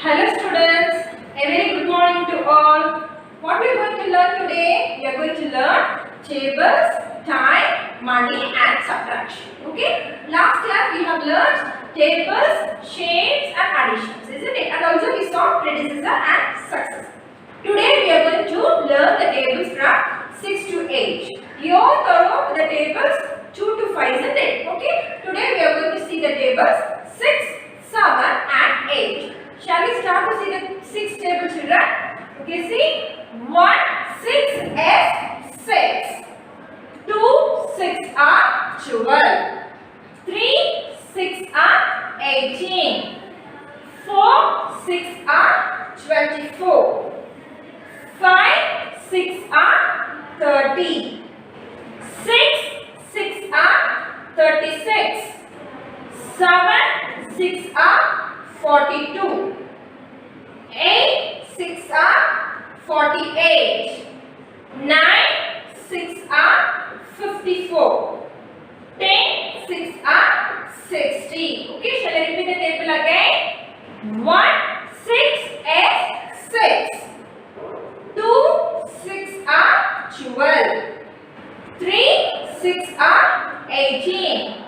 Hello students, a very good morning to all. What we are going to learn today? We are going to learn tables, time, money and subtraction. Okay? Last class we have learned tables, shapes and additions, isn't it? And also we saw predecessor and successor. Today we are going to learn the tables from 6 to 8. You all thorough with the tables 2 to 5, isn't it? Okay? Today we are going to see the tables 6, 7 and 8. Shall we start to see the 6 table, children? Okay, see 1, 6 is 6. 2, 6 are 12. 3, 6 are 18. 4, 6 are 24. 5, 6 are 30. 6 are 36. 7, 6 are 42. 8, 6 are 48. 9, 6 are 54. 10, 6 are 60. Okay, shall I repeat the table again? 1, 6 is 6. 2, 6 are 12. 3, 6 are 18.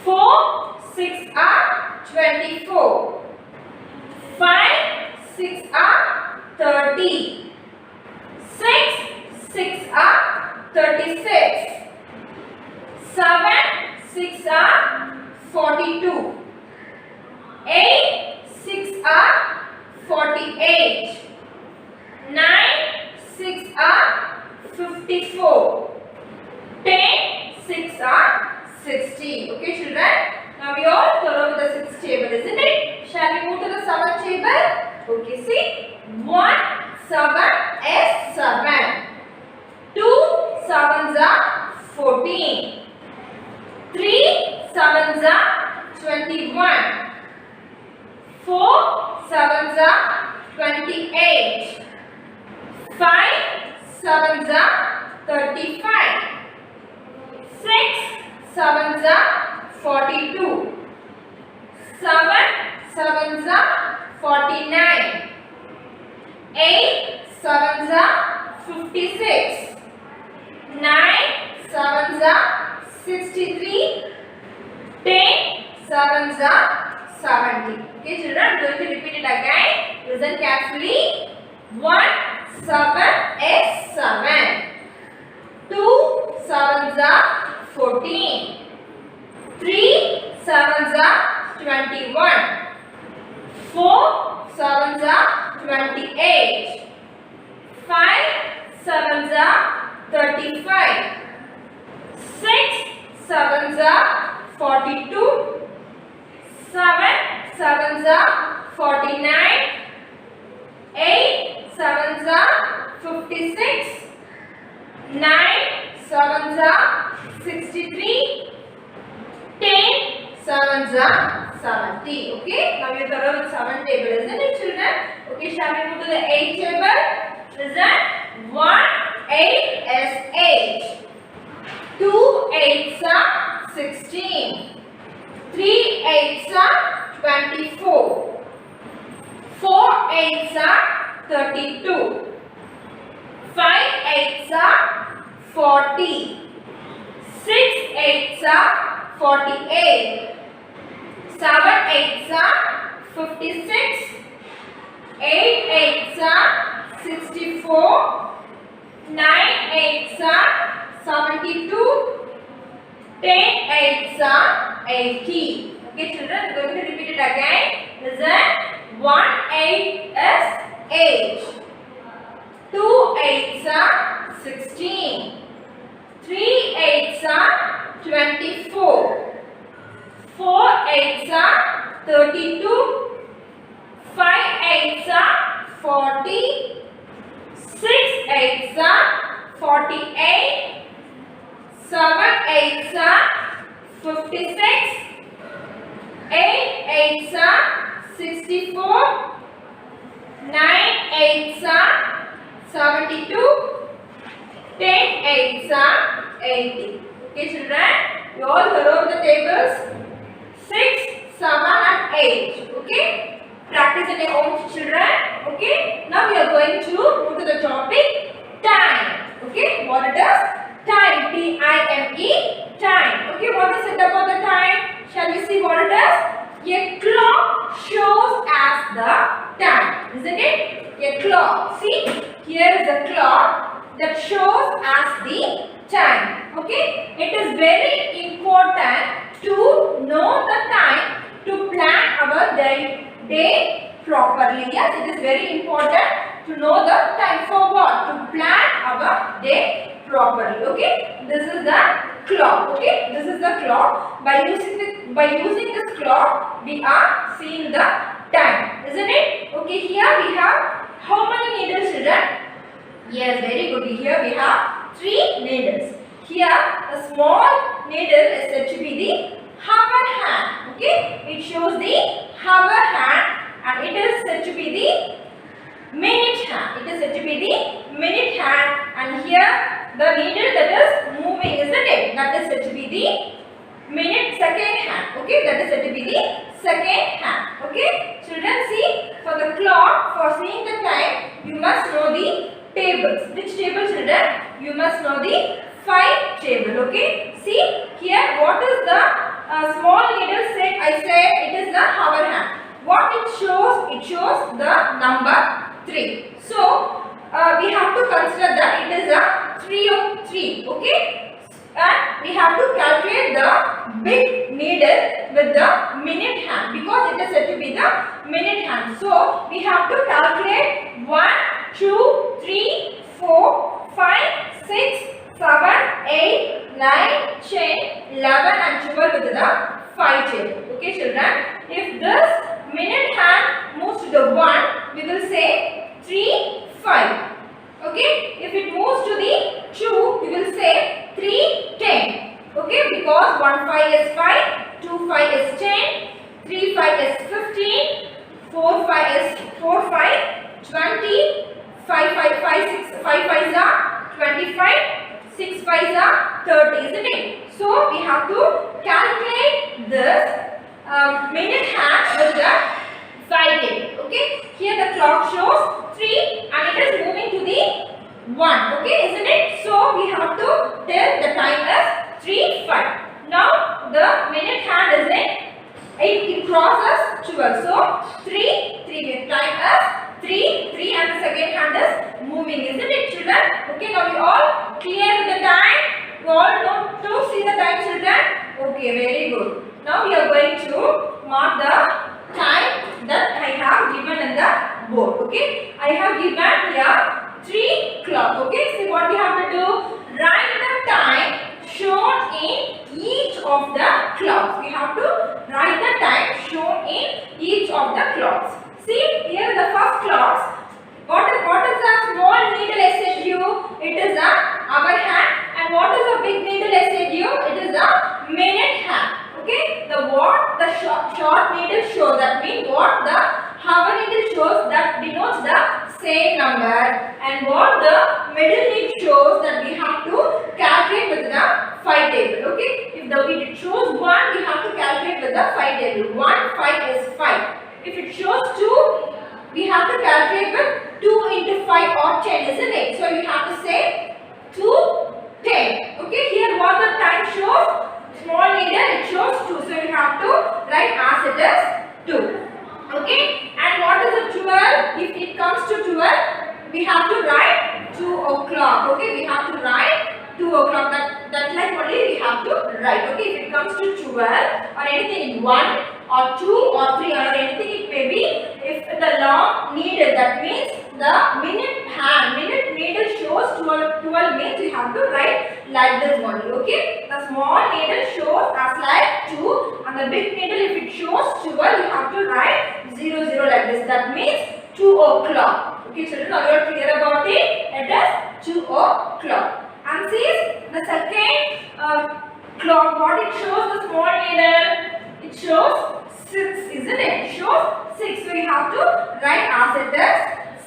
4, 6 are 24. 5, 6 are 30. 6 are 36. 7, 6 are 42. 8, 6 are 48. 9, 6 are 54. 10, 6 are 60. Okay, children? Now we all thorough with the 6 table, isn't it? Shall we move to the 7 table? Okay, see 1, 7 is 7. 2 sevens are 14. 3 sevens are 21. 4 sevens are 28. 5 sevens are 35. 6 sevens are 42. 7 sevens are 49. 8 sevens are 56. 9 sevens are 63. 10 sevens are 70. Okay, children, I am going to repeat it again. Listen carefully. 1 7 is 7. 2 sevens are 14. 3 sevens are 21. 4 sevens are 28. 5 sevens are 35. 6 sevens are 42. 7 sevens are 49. 8 sevens are 56. 9 sevens are 63. 10 sevens are 70. Okay, now we are thorough with 7 table, isn't it, children? Okay, shall we move to the 8 table? Listen, 1 8 is 8. 2 8s are 16. 3 8s are 24. 4 8s are 32. 5 8s are 40. 6 8s are 48. 7 8s are 56. 8 8s are 64. 9 8s are 72. 10 8s are 80. Okay, children, I am going to repeat it again. Listen. 1 8 is 8. 2 8s are 16. 3 8s are 24. 4 8s are 32. 5 8s are 40. 6 8s are 48. 7 8s are 56. 8 8s are 64. 9 8s are 72. 10 8s are 80. Okay, children, you all thorough the tables 6, 7 and 8. Okay. practice in your own children. Okay. Now we are going to move to the topic time. Okay. What it is? Time. T-I-M-E. Time. Okay. What is it about the time? Shall we see what it is? A clock shows as the time. Isn't it? A clock. See, here is a clock that shows as the time. Okay. It is very important to know the time to plan our day properly. Yes, it is very important to know the time for what? To plan our day properly. Okay. This is the clock. Okay. This is the clock. By using this clock, we are seeing the time. Isn't it? Okay. Here we have how many needles, children? Yes, very good. Here we have 3 needles. Here, the small needle is said to be the hour hand. Okay, it shows the hour hand, and it is said to be the minute hand. It is said to be the minute hand, and here the needle that is moving, isn't it? That is said to be the minute second hand. Okay, that is said to be the second hand. Okay, children, see, for the clock, for seeing the time, you must know the tables. Which table, children? You must know the 5 table. Okay, see here, what is the small needle set? I say it is the hour hand. What it shows? It shows the number 3. So we have to consider that it is a 3 of 3. Okay, and we have to calculate the big needle with the minute hand, because it is said to be the minute hand. So we have to calculate 1, 2, 3, 4, 5, 6, 7, 8, 9, 10, 11 and 12 with the 5 table. Okay, children. If this minute hand moves to the 1, we will say 3, 5. Okay. If it moves to the 2, we will say 3, 10. Okay, because 1, 5 is 5, 2, 5 is 10, 3, 5 is 15, 4, 5 is 4, 5, 20, 5, 5, 5, 6, 5, 5 are 25, 6, 5 are 30, isn't it? So we have to calculate this minute hand with the 5 table. Okay, here the clock shows 3 and it is moving to the 1. Okay, isn't it? So we have to tell the time as 3, 5. Now the minute hand is in, it crosses 12. So 3, 3 time as 3, 3 and the second hand is moving, isn't it, children? Okay, now we all clear with the time? You all know to see the time, children? Okay, very good. Now we are going to mark the time that I have given in the board. Okay, I have given here 3 clock. Okay, see what we have to do? Write the time shown in each of the clocks. We have to write the time shown in each of the clocks. See, here the first clock. What is the small needle I said you? It is the hour hand. And what is the big needle I said you? It is the minute hand. Okay, the short needle shows, that means what the hour needle shows, that denotes the same number, and what the middle needle shows, that we have to calculate with the 5 table. Okay, if it shows 1, we have to calculate with the 5 table. 1, 5 is 5. If it shows 2, we have to calculate with 2 into 5 or 10, isn't it? So we have to say 2, 10. Okay, here what the time shows? Small needle, it shows 2. So we have to write as it is 2. Okay, and what is the 12? If it comes to 12, we have to write 2 o'clock. Okay, we have to write 2 o'clock. That like only we have to write. Okay, if it comes to 12 or anything in 1 or 2 or 3 or anything it may be, if the long needle, that means the minute needle shows 12 means we have to write like this only. Okay, the small needle shows as like 2 and the big needle, if it shows 12, you have to write 0, 0 like this. That means 2 o'clock. Okay, children, now you are clear about it. It is 2 o'clock. And see the second clock, what it shows, the small needle, it shows 6, isn't it? It shows 6. So we have to write as it is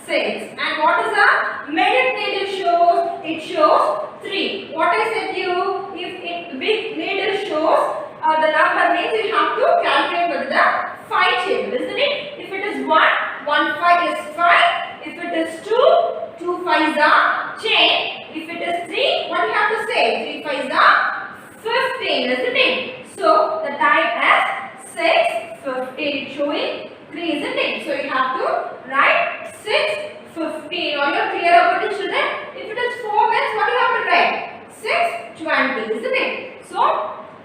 6. And what is the minute needle shows? It shows 3. What I said to you, if the big needle shows the number means you have to calculate with the 5 table, isn't it? If it is 1, you have to write 6:15. Are you clear about it, children? If it is 4 minutes, what do you have to write? 6:20, isn't it? So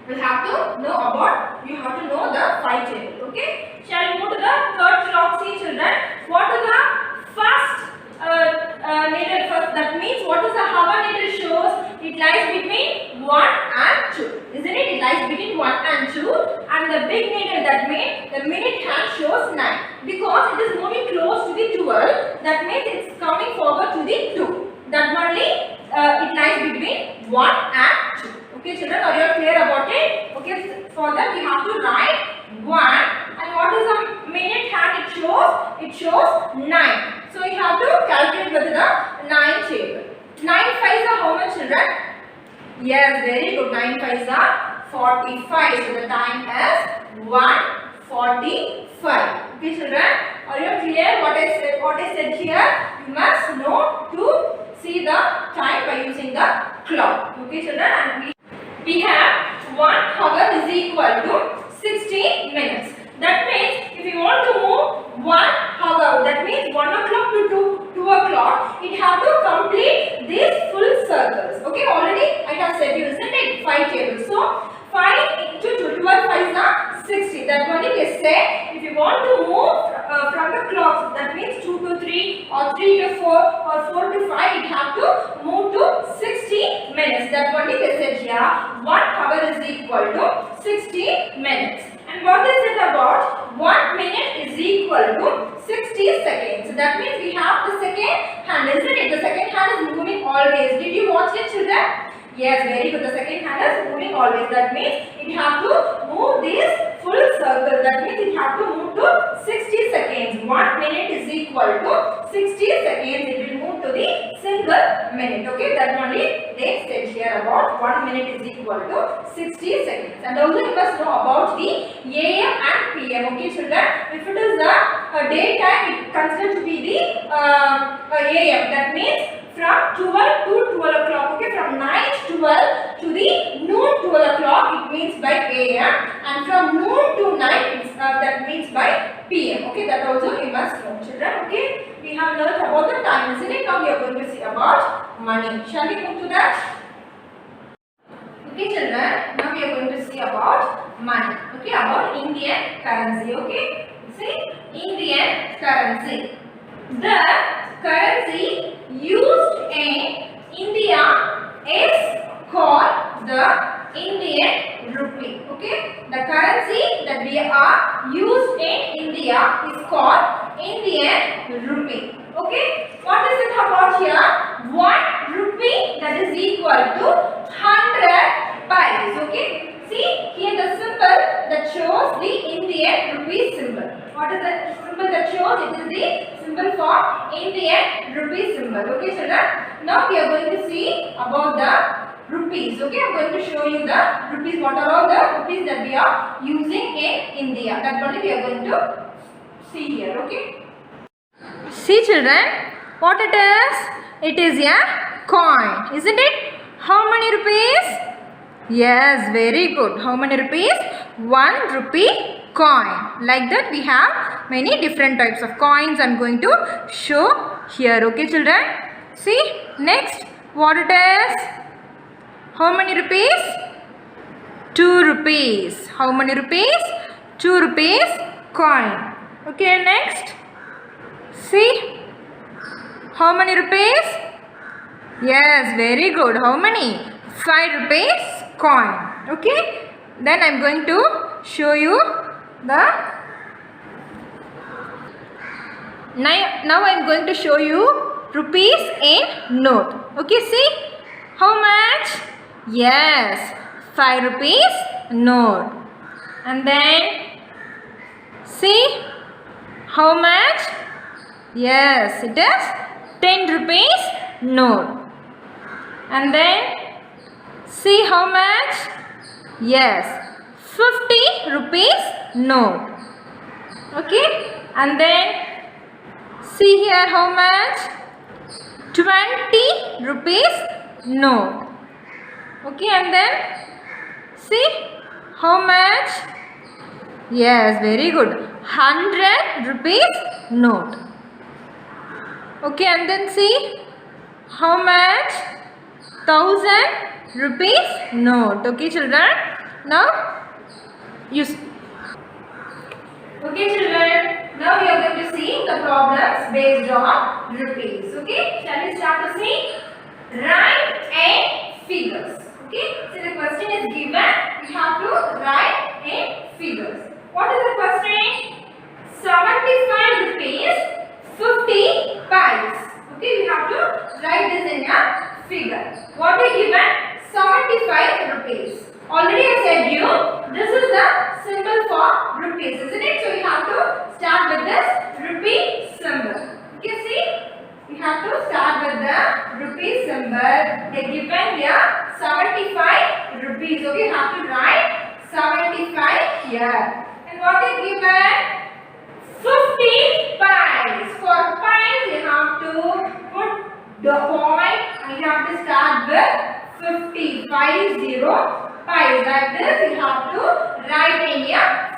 we have to know about, you have to know the 5 table. Okay. Shall we move to the third clock? See, children, what is the first needle first? That means what is the hour needle shows? It lies between 1 and 2. Isn't it? It lies between 1 and 2. And the big needle, that means the minute hand shows 9. Because it is moving close to the 12. That means it's coming forward to the 2. That only it lies between 1 and 2. Okay, children, are you clear about it? Okay, for that we have to write 1. And what is the minute hand it shows? It shows 9. So you have to calculate with the 9 table. 9 5s are how much, children? Yes, very good. 9 5s are 45. So the time is 1:45. Okay, children, are you clear what I said here? You must know to see the time by using the clock. Okay, children, and we have 1 hour is equal to 60 minutes. That means if you want to move 1 hour, that means 1 o'clock to 2 o'clock, it have to complete these full circles. Okay, already I have said you, isn't it? 5 tables. So 5 into 12 5s are 60. That only they say if you want to move from the clocks, that means 2 to 3 or 3 to 4 or 4 to 5, it have to move to 60 minutes. That only they said here 1 hour is equal to 60 minutes. And what is it about? 1 minute is equal to 60 seconds. That means we have the second hand, isn't it? The second hand is moving always. Did you watch it, children? Yes, very good. The second hand is moving always. That means it have to move this full circle. That means it have to move to 60 seconds. 1 minute is equal to 60 seconds. It will move to the single minute. Okay, that only they said here about 1 minute is equal to 60 seconds. And also you must know about the AM and PM. Okay, children. If it is the daytime, it considered to be the AM. That means from 12 to 12 o'clock. Okay, from night 12 to the noon 12 o'clock, it means by AM, and from noon to night, that means by PM. Okay, that also you must know, children. Okay, we have learned about the time, isn't it? Now we are going to see about money. Shall we move to that? Okay, children. Now we are going to see about money. Okay, about Indian currency. Okay, see, Indian currency. The currency used in India is called the Indian rupee. Okay, the currency that we are used in India is called Indian rupee. Okay, what is it about here? 1 rupee, that is equal to 100 pies. Okay, see here the symbol that shows the Indian rupee symbol. What is the symbol that shows? It is the symbol for Indian rupee symbol. Okay, children. Now we are going to see about the rupees. Okay, I am going to show you the rupees. What are all the rupees that we are using in India? That only we are going to see here. Okay. See, children, what it is? It is a coin, isn't it? How many rupees? Yes, very good. How many rupees? 1 rupee coin. Like that we have many different types of coins. I am going to show here. Okay, children. See, next what it is? How many rupees? 2 rupees. How many rupees? 2 rupees coin. Okay, next. See, how many rupees? Yes, very good. How many? 5 rupees coin. Okay, then I am going to show you the now I am going to show you rupees in note. Okay, see how much? Yes, 5 rupees note. And then see how much? Yes, it is 10 rupees note. And then see how much? Yes, 50 rupees note. Okay, and then see here how much? 20 rupees note. Okay, and then see how much? Yes, very good. 100 rupees note. Okay, and then see how much? 1000 rupees note. Okay, children. Now you. Okay, children. Now we are going to see the problems based on rupees. Okay, shall we start to see? Write in figures. Okay, so the question is given. We have to write in figures. What is the question? 75 rupees 50 pies. Okay, we have to write this in a figure. What is given? 75 rupees. Already I said you, this is the symbol for rupees, isn't it? So you have to start with this rupee symbol. Okay, see? We have to start with the rupee symbol. They given here 75 rupees. Okay, you have to write 75 here. And what is given? 50 pies. For pies, you have to put the point and you have to start with 50. 50 pies. Like this, you have to write in a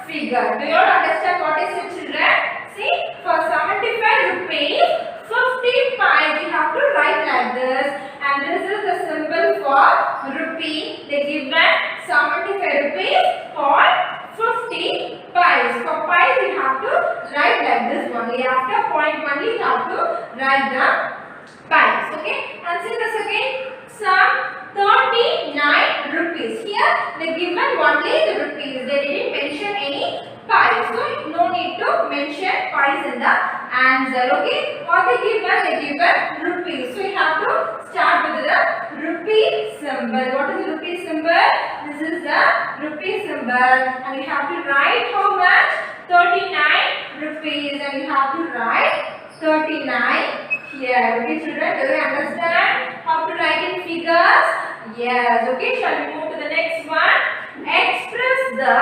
figure. Do you all understand what is it, children? See, for 75 rupees, 50 pies, you have to write like this. And this is the symbol for rupee. They given 75 rupees for 50 pies. For pies, you have to write like this only. After point only, you have to write the pies. Okay? And see the second sum, 39 rupees. Here, they given only the rupees. They didn't mention any pies. So, no need to mention pies in the answer. Okay? What they given? They given rupees. So, you have to start with the rupee symbol. What is the rupee symbol? This is the rupee symbol. And you have to write how much? 39 rupees. And you have to write 39 here. Okay, children, do you understand how to write in figures? Yes. Okay, shall we move to the next one? Express the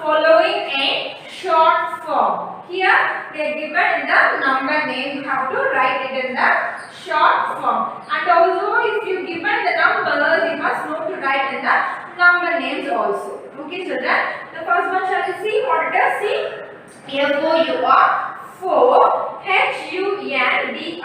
following in short form. Here, they are given in the number name. You have to write it in the short form. And also, if you given the numbers, you must know to write in the number names also. Okay, children. The first one shall we see what it is? See, F-O-U-R. 4 H-U-N-D-R-E-D.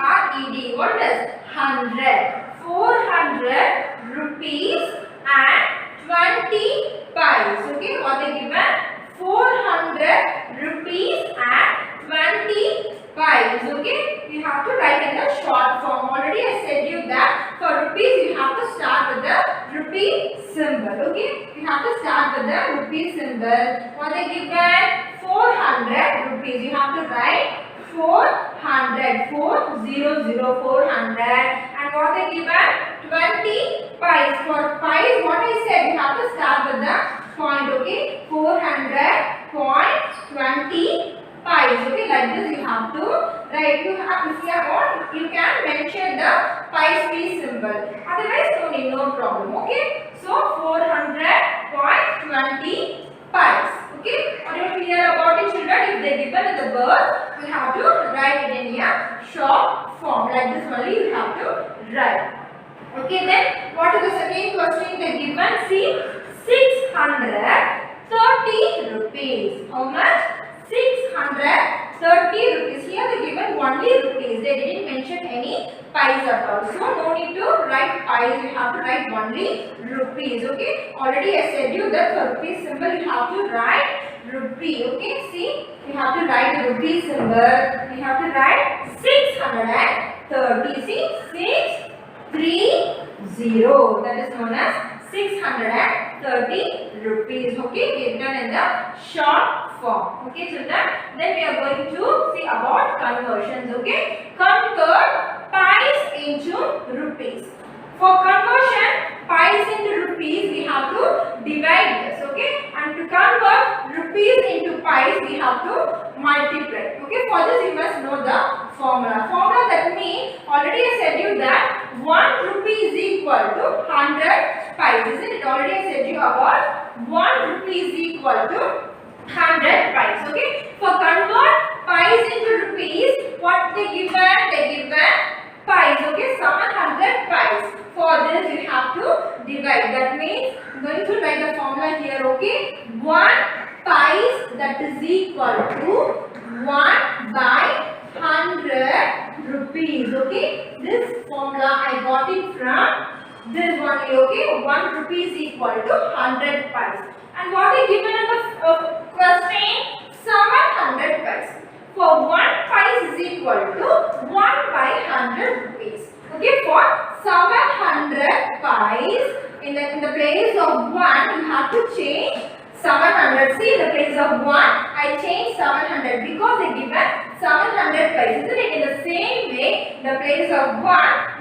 What is 100? 400 rupees and 20 pies. Okay, what they given? 400 rupees and 20 pies. Okay, we have to write in the short form. Already I said you that for rupees you have to start with the rupee symbol. Okay, we have to start with the rupee symbol. What they given? 400 rupees. You have to write 400. 400. And what they given? 20 pies. For pies, what I said, you have to start with the point. Okay, 400 point 20 pies. Okay, like this you have to write. You have, if you want, you can mention the pies p symbol. Otherwise, no problem. Okay, so 400 point 20 pies. Okay, are you clear about it, children? If they given in the birth, you have to write it in a short form. Like this only you have to write. Okay, then what is the second question they given? See, 630 rupees. How much? 630 rupees. Here they given only rupees. They didn't mention any pies at all. So no need to write pies. You have to write only rupees. Okay. Already I said you that for rupee symbol you have to write rupee. Okay. See, you have to write the rupee symbol. You have to write 630. See, 630. That is known as 630 rupees. Okay, written in the short form. Okay, children. Then we are going to see about conversions. Okay, convert pies into rupees. For conversion pies into rupees, we have to divide this. Okay, and to convert rupees into pies, we have to multiply. Okay, for this you must know the formula. Formula that means already I said you that 1 rupee is equal to 100 pies. Isn't it? Already I said you about 1 rupee is equal to 100 pies. Okay. For convert pies into rupees, what they given? They given pies. Okay. 700 pies. For this you have to divide. That means I'm going to write the formula here. Okay. 1 pie pies, that is equal to 1 by 100 rupees. Okay, this formula I got it from this one. Okay, 1 rupee is equal to 100 pies. And what is given in the question? 700 pies. For 1 pies is equal to 1 by 100 rupees. Okay, for 700 pies, in the place of 1, you have to change 700. See, in the place of 1, I change 700 because they given 700 pies. Isn't it? In the same way, in the place of 1,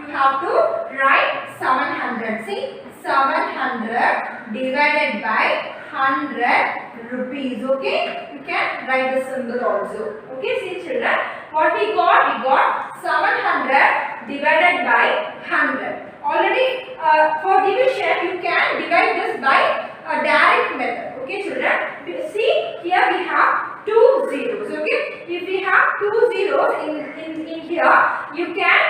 you have to write 700. See, 700 divided by 100 rupees. Okay, you can write the symbol also. Okay, see children, what we got? We got 700 divided by 100. Already for division, you can divide this by a direct method. Okay, children. You see here we have 2 zeros. Okay, if we have 2 zeros in here, you can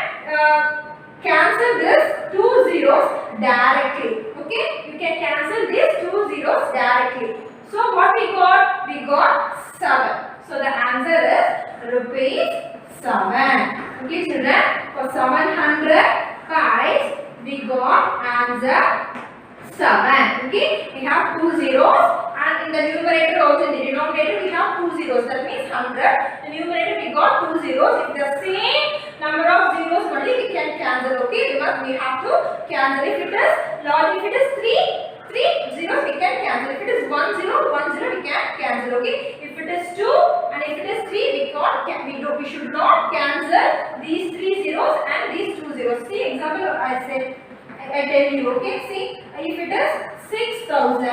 cancel this 2 zeros directly. Okay, you can cancel these 2 zeros directly. So what we got? We got 7. So the answer is rupees 7. Okay, children. For 700 pies, we got answer 7. Okay, we have 2 zeros, and in the numerator also, in the denominator we have 2 zeros. That means 100. The numerator we got 2 zeros. If the same number of zeros only, we can cancel. Okay, because we have to cancel. If it is large, if it is 3 zeros, we can cancel. If it is 1 zero, we can cancel. Okay, if it is 2 and if it is 3, we should not cancel these 3 zeros and these 2 zeros. See example, I tell you. Okay, see, if it is 6,000,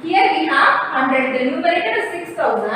here we have 100. The numerator is 6,000.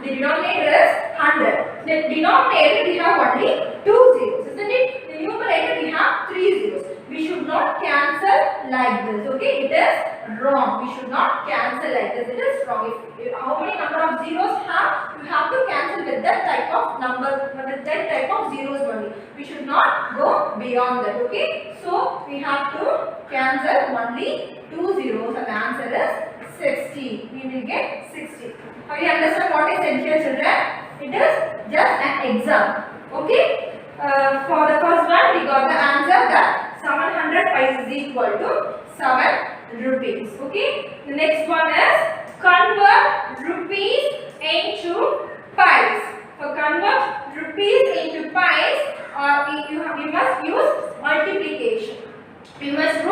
The denominator is 100. The denominator we have only 2 zeros, isn't it? The numerator we have 3 zeros. We should not cancel like this. Okay, it is wrong. We should not cancel like this. It is wrong. If how many number of zeros have, you have to cancel with that type of number, with that type of zeros only. We should not go beyond that. Okay, so we have to cancel only 2 zeros, and the answer is 60. We will get 60. Have you understand what is said here, children? It is just an exam. Okay. For the first one, we got the answer that 700 pies is equal to 7 rupees. Okay. The next one is convert rupees into pies. For convert rupees into pies, you must use multiplication. You must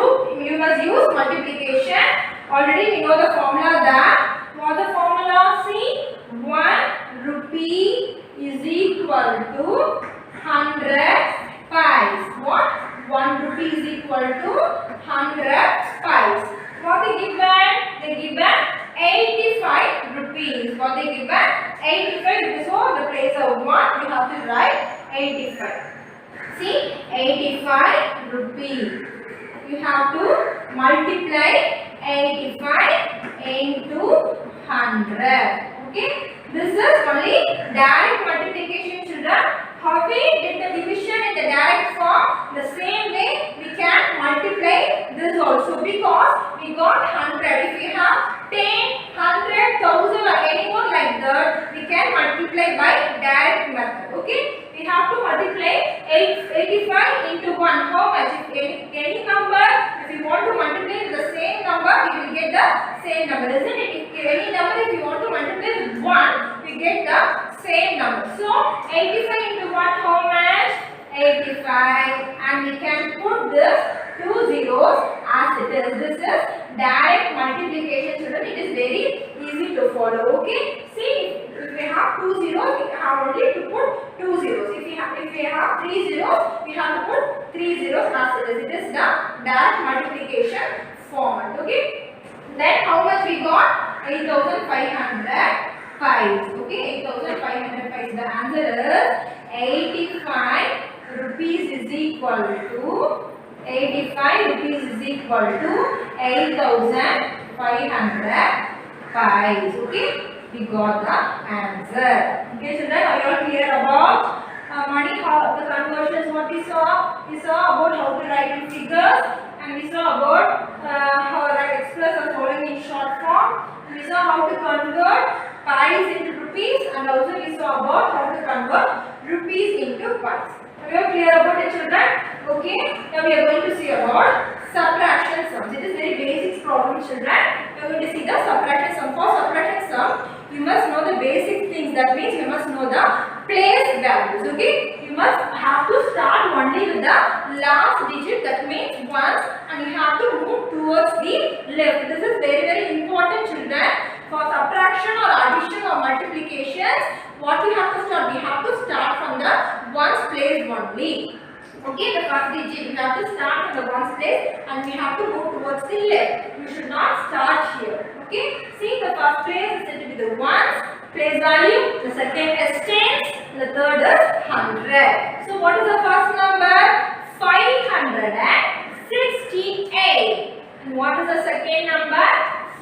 use multiplication. Already we know the formula that. What the formula? See, 1 rupee is equal to 100 pies. What? 1 rupee is equal to 100 pies. What they given? They given 85 rupees. What they given? 85 rupees. So the place of 1, you have to write 85. See, 85 rupees. You have to multiply 85 into 100. Okay. This is only direct multiplication, children. How we did the division in the direct form, the same way we can multiply this also, because we got 100. If we have 10, 100, 1000 or anyone like that, we can multiply by direct method. Okay, we have to multiply 85 into 1. How much? If any number, if you want to multiply with the same number, we will get the same number, isn't it? If any number, if you want to multiply with 1, we get the same number. So 85 into 1, how much? 85, and we can put this 2 zeros as it is. This is direct multiplication, children. It is very easy to follow. Okay, see, if we have 2 zeros, we have only to put 2 zeros. If we have 3 zeros, we have to put 3 zeros as it is. It is the direct multiplication format. Okay, then how much we got? 8,500 pies. Okay, 8,500 pies. The answer is 85 rupees is equal to 8,500 pies. Okay, we got the answer. Okay, children, are you all clear about money? How the conversions? What we saw about how to write in figures, and we saw about how to express the following in short form. We saw how to convert threes into ones. Are you clear about it, children? Okay. Now we are going to see about subtraction sums. It is very basic problem, children. We are going to see the subtraction sum. For subtraction sum, you must know the basic things. That means you must know the place values. Okay. You must have to start only with the last digit. That means ones, and you have to move towards the left. This is very important, children. For subtraction or addition or multiplications, what we have to start? We have to start from the ones place only. Okay, the first digit we have to start from the ones place and we have to move towards the left. You should not start here. Okay, see the first place is said to be the ones place value, the second is tens, the third is 100. So what is the first number? 568. And what is the second number?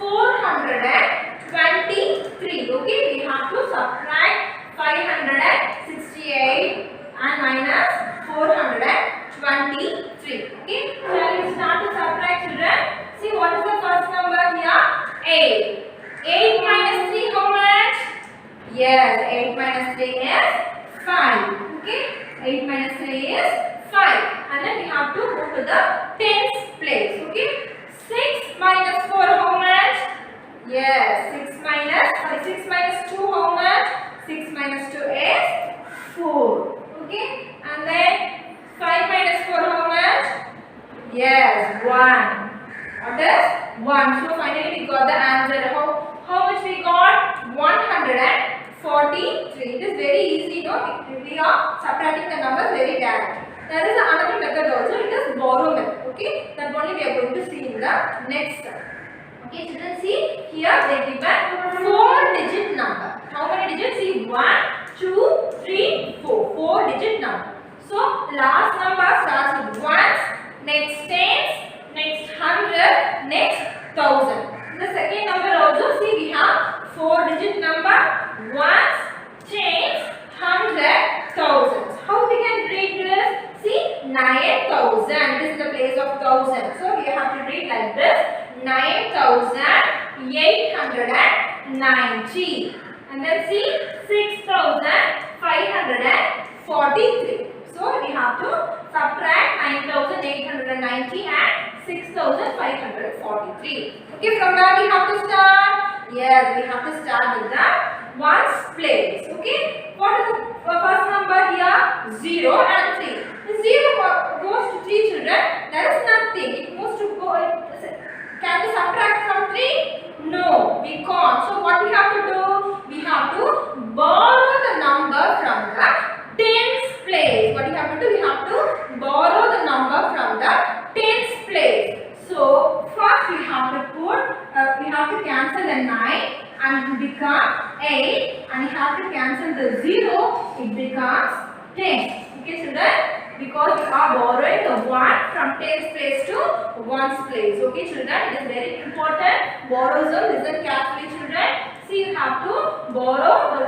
423. Okay, we have to subtract 568 and minus 423. Okay, shall we start to subtract, children? See what is the first number here? 8. 8 minus 3 how much? Yes, 8 minus 3 is 5. Okay, 8 minus 3 is 5. And then we have to go to the tens place. Okay, 6 minus 4 how much? Yes, 6 minus 2 how much? 6 minus 2 is 4. Okay, and then 5 minus 4 how much? Yes, 1. What is 1? So finally we got the answer. How much we got? 143. It is very easy, no? We are subtracting the numbers very direct. There is another method also. It is borrow method. Okay, that only we are going to see in the next step. Okay, children, see here they given 4-digit number. How many digits? See 1, 2, 3, 4. 4-digit number. So last number starts with ones, next tens, next 100, next 1000. The second number also, see we have 4-digit number, ones, tens, 100, thousands. How we can read this? See 9,000. This is the place of thousand. So we have to read like this: 9,890. And then see 6,543. So we have to subtract 9,890 and 6,543. Okay, from where we have to start? Yes, we have to start with the ones place. Okay, what is the first number here? 0 and 3. The 0 goes to 3, children. There is nothing. It moves to go. Can we subtract from 3? No, we can't. So what we have to do? We have to borrow the number from the tens place. What we have to do? We have to borrow the number from the tens place. So first we have to put, we have to cancel the 9 and it becomes 8, and we have to cancel the 0, it becomes 10. Okay, children? Because we are borrowing the 1 from tens place to ones place. Okay, children? It is very important. Borrow some. Listen carefully, children. See, you have to borrow the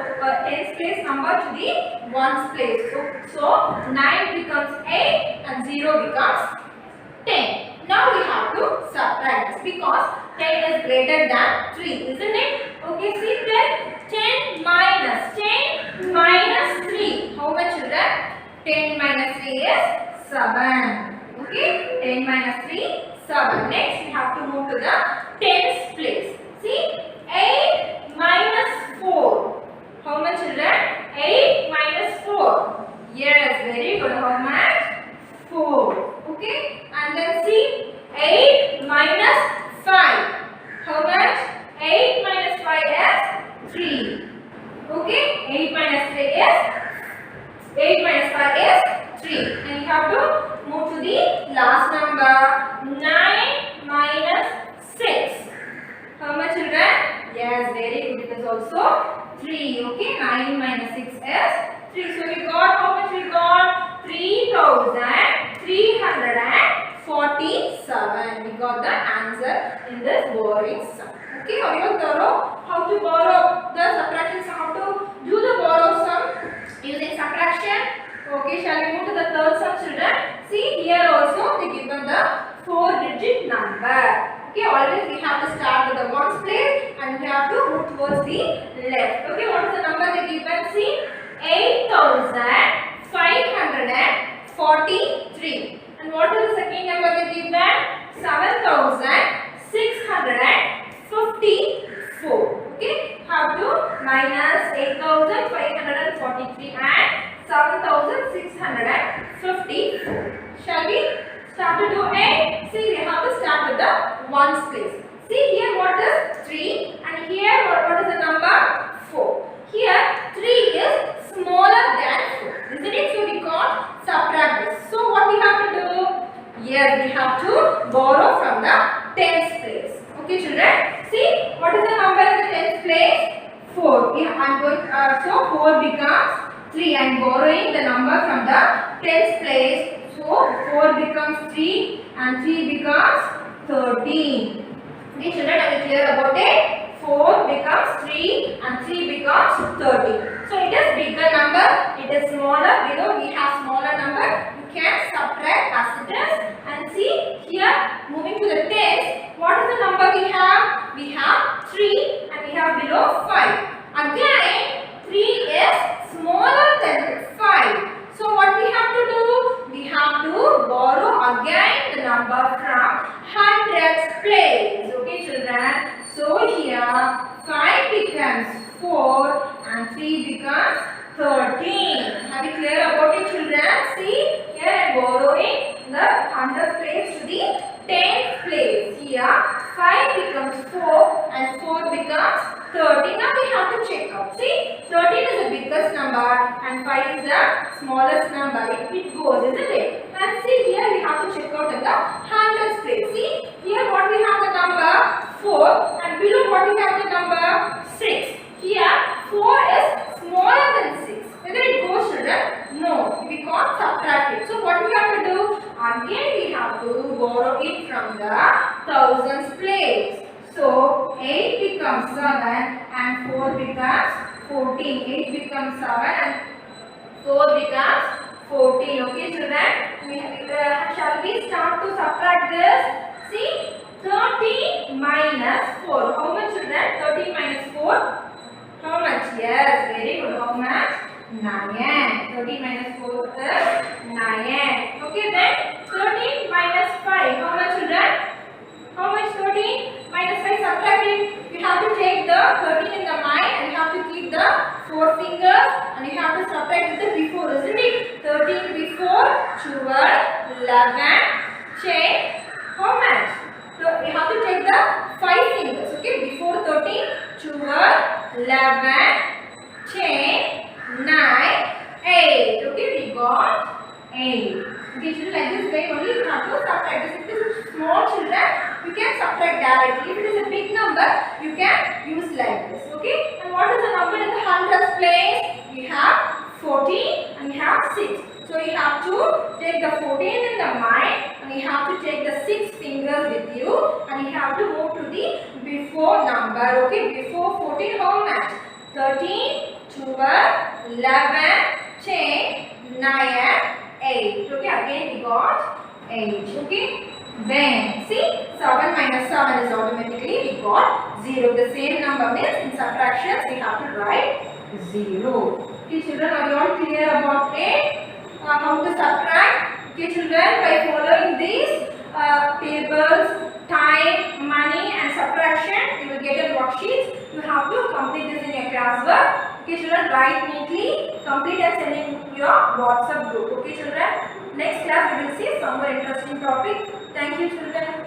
tens place number to the ones place. So 9 becomes 8 and 0 becomes 10. Now we have to subtract this because 10 is greater than 3, isn't it? Okay, see then 10 minus 3. How much, children? 10 minus 3 is 7. Okay, 10 minus 3, 7. Next, we have to move to the tens place. See, 8 minus 4. How much, children? 8 minus 4. Yes, very good. How much? 4. Okay, and then see, 8 minus 5. How much? 8 minus 5 is 3. Okay, 8 minus 3 is 8 minus 5 is 3. And you have to move to the last number. 9 minus 6. How much, children? Yes, very good. It is also 3. Okay, 9 minus 6 is 3. So we got, how much we got? 3,347. We got the answer in this borrowing sum. Okay, are you thorough? How to borrow the subtraction sum? How to do the borrow sum using subtraction? Okay, shall we move to the third sum, children? See, here also they given the 4-digit number. Okay, always we have to start with the ones place and we have to move towards the left. Okay, what is the number they given? See, 8,000. 54. Shall we start to do it? See, we have to start with the ones place. See here what is 3 and here what is the number 4. Here 3 is smaller than 4. Isn't it? So we can't subtract this. So what we have to do? Yes, we have to borrow from the tens place. Okay children? See what is the number in the tens place? 4. So 4 becomes 3. I am borrowing the number from the tens place. So 4 becomes 3 and 3 becomes 13. Okay children, are you clear about it? 4 becomes 3 and 3 becomes 13. So it is bigger number, it is smaller. Below we have smaller number. You can subtract as it is. And see here, moving to the tens, what is the number we have? We have 3 and we have below 5. Again, 3 is smaller than 5. So what we have to do? We have to borrow again the number from hundreds place. Okay children. So here 5 becomes 4 and 3 becomes 13. Have you clear about it children? See here I am borrowing the hundreds place to the tens place. Here 5 becomes 4 and 4 becomes 13. Now we have to check out. See, 13 is the biggest number and 5 is the smallest number. It goes, isn't it? And see here we have to check out in the hundreds place. See, here what we have the number 4 and below what we have the number 6. Here 4 is smaller than 6. Whether it goes children? No, we can't subtract it. So what we have to do? Again we have to borrow it from the thousands place. So 8 becomes 7 and 4 becomes 14. 8 becomes 7 and 4 becomes 14. Okay children, shall we start to subtract this? See, 13 minus 4. How much children? 13 minus 4. How much? Yes, very good. How much? 9. 13 minus 4 is 9. Okay then, 13 minus 5. How much children? How much 13 minus 5? Subtract it. You have to take the 13 in the mind and you have to keep the 4 fingers and you have to subtract with the before, isn't it? 13 before 12, 11, 10. How much? So you have to take the 5 fingers. Okay, before 13, 12, 11, 10, 9, 8. Okay, we got 8. Okay, children, like this way only you have to subtract. If it is small children, you can subtract directly. If it is a big number, you can use like this. Okay, and what is the number in the hundreds place? We have 14 and we have 6. So you have to take the 14 in the mind and you have to take the 6 fingers with you and you have to move to the before number. Okay, before 14 how much? 13, 12, 11, 10, 9, 8. Okay, again we got 8. Okay, then see 7 minus 7 is automatically we got 0. The same number means in subtractions we have to write 0. Okay children, are you all clear about it? How to subtract? Okay children, by following these tables, time, money and subtraction, you will get a worksheet. You have to complete this in your classwork. Okay children, write neatly, complete and send in your WhatsApp group. Okay children, next class we will see some more interesting topic. Thank you children.